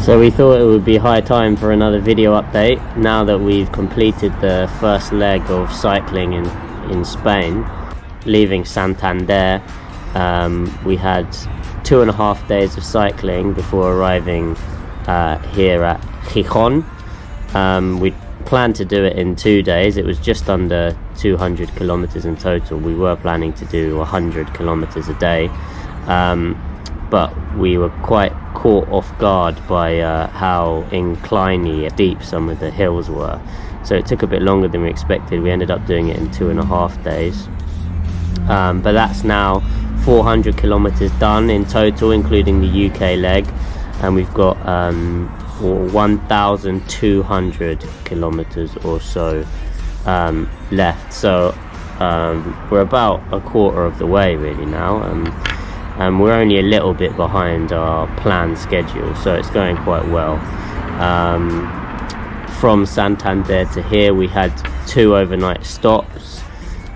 So we thought it would be high time for another video update now that we've completed the first leg of cycling in Spain, leaving Santander. We had 2.5 days of cycling before arriving here at Gijón. We planned to do it in 2 days. It was just under 200 kilometers in total. We were planning to do 100 kilometers a day, but we were quite caught off guard by how incliney steep some of the hills were, so it took a bit longer than we expected. We ended up doing it in 2.5 days, but that's now 400 kilometers done in total, including the UK leg, and we've got 1,200 kilometers or so left. So we're about a quarter of the way really now, and we're only a little bit behind our planned schedule, so it's going quite well. From Santander to here we had 2 overnight stops.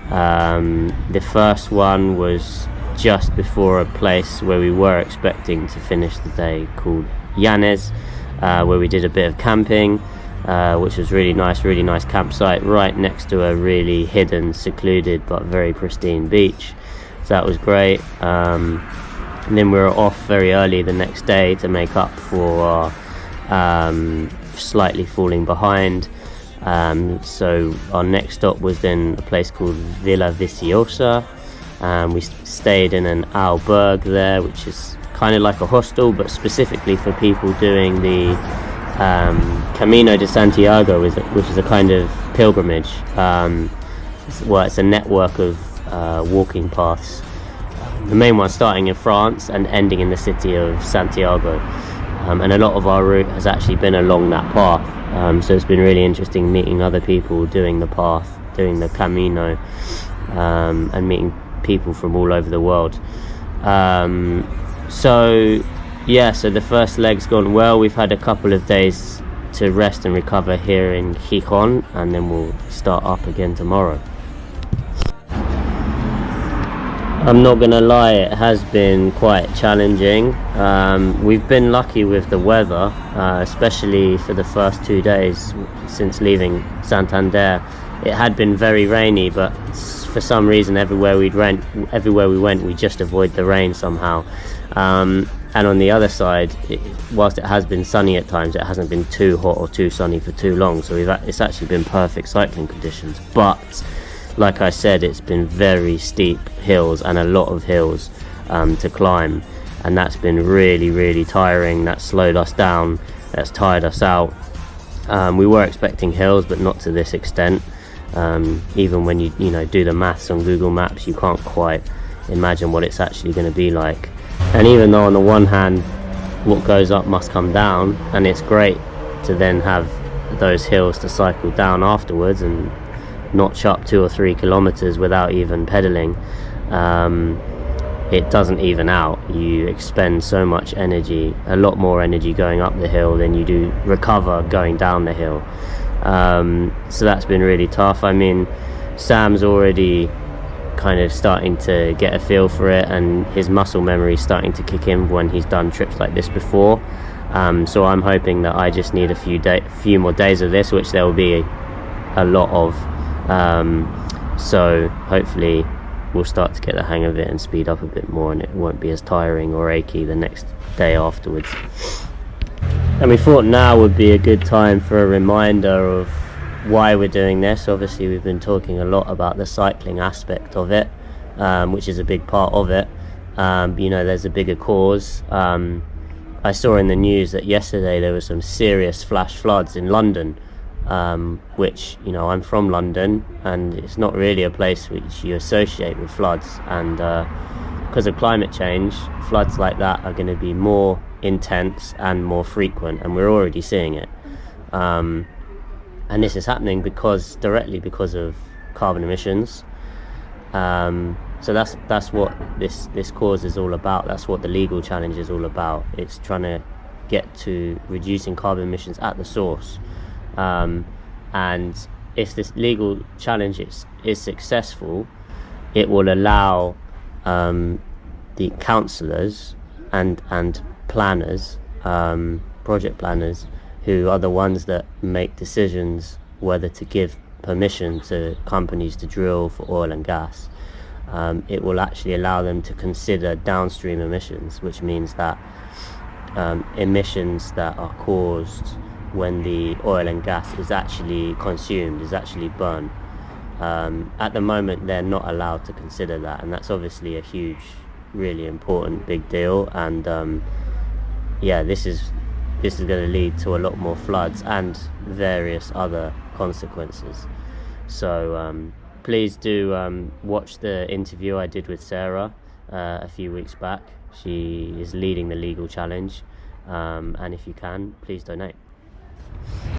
The first one was just before a place where we were expecting to finish the day called Llanes, where we did a bit of camping, which was really nice campsite right next to a really hidden, secluded but very pristine beach. So that was great. And then we were off very early the next day to make up for our slightly falling behind. So our next stop was then a place called Villa Viciosa. We stayed in an albergue there, which is kind of like a hostel, but specifically for people doing the Camino de Santiago, which is a kind of pilgrimage. It's a network of walking paths. The main one starting in France and ending in the city of Santiago. And a lot of our route has actually been along that path. So it's been really interesting meeting other people doing the path, doing the Camino, and meeting people from all over the world. So the first leg's gone well. We've had a couple of days to rest and recover here in Gijón, and then we'll start up again tomorrow. I'm not gonna lie, it has been quite challenging. We've been lucky with the weather, especially for the first 2 days since leaving Santander. It had been very rainy, but for some reason everywhere we went we just avoid the rain somehow. And on the other side, whilst it has been sunny at times, it hasn't been too hot or too sunny for too long, so it's actually been perfect cycling conditions. But like I said, it's been very steep hills and a lot of hills to climb, and that's been really tiring. That's slowed us down, that's tired us out. We were expecting hills, but not to this extent. Even when you do the maths on Google Maps, you can't quite imagine what it's actually going to be like. And even though on the one hand what goes up must come down, and it's great to then have those hills to cycle down afterwards and notch up 2 or 3 kilometers without even pedaling, it doesn't even out. You expend so much energy, a lot more energy going up the hill than you do recover going down the hill. So that's been really tough. I mean, Sam's already kind of starting to get a feel for it, and his muscle memory is starting to kick in when he's done trips like this before. So I'm hoping that I just need a few more days of this, which there will be a lot of. So hopefully we'll start to get the hang of it and speed up a bit more, and it won't be as tiring or achy the next day afterwards. And we thought now would be a good time for a reminder of why we're doing this. Obviously we've been talking a lot about the cycling aspect of it, which is a big part of it. There's a bigger cause. I saw in the news that yesterday there were some serious flash floods in London, which, I'm from London, and it's not really a place which you associate with floods, and because of climate change, floods like that are going to be more intense and more frequent, and we're already seeing it. And this is happening directly because of carbon emissions. So that's what this cause is all about. That's what the legal challenge is all about. It's trying to get to reducing carbon emissions at the source. And if this legal challenge is successful, it will allow the councillors and planners project planners, who are the ones that make decisions whether to give permission to companies to drill for oil and gas. It will actually allow them to consider downstream emissions, which means that emissions that are caused when the oil and gas is actually consumed, is actually burned. At the moment, they're not allowed to consider that, and that's obviously a huge, really important, big deal. And yeah, this is going to lead to a lot more floods and various other consequences. So please do watch the interview I did with Sarah a few weeks back. She is leading the legal challenge, and if you can, please donate.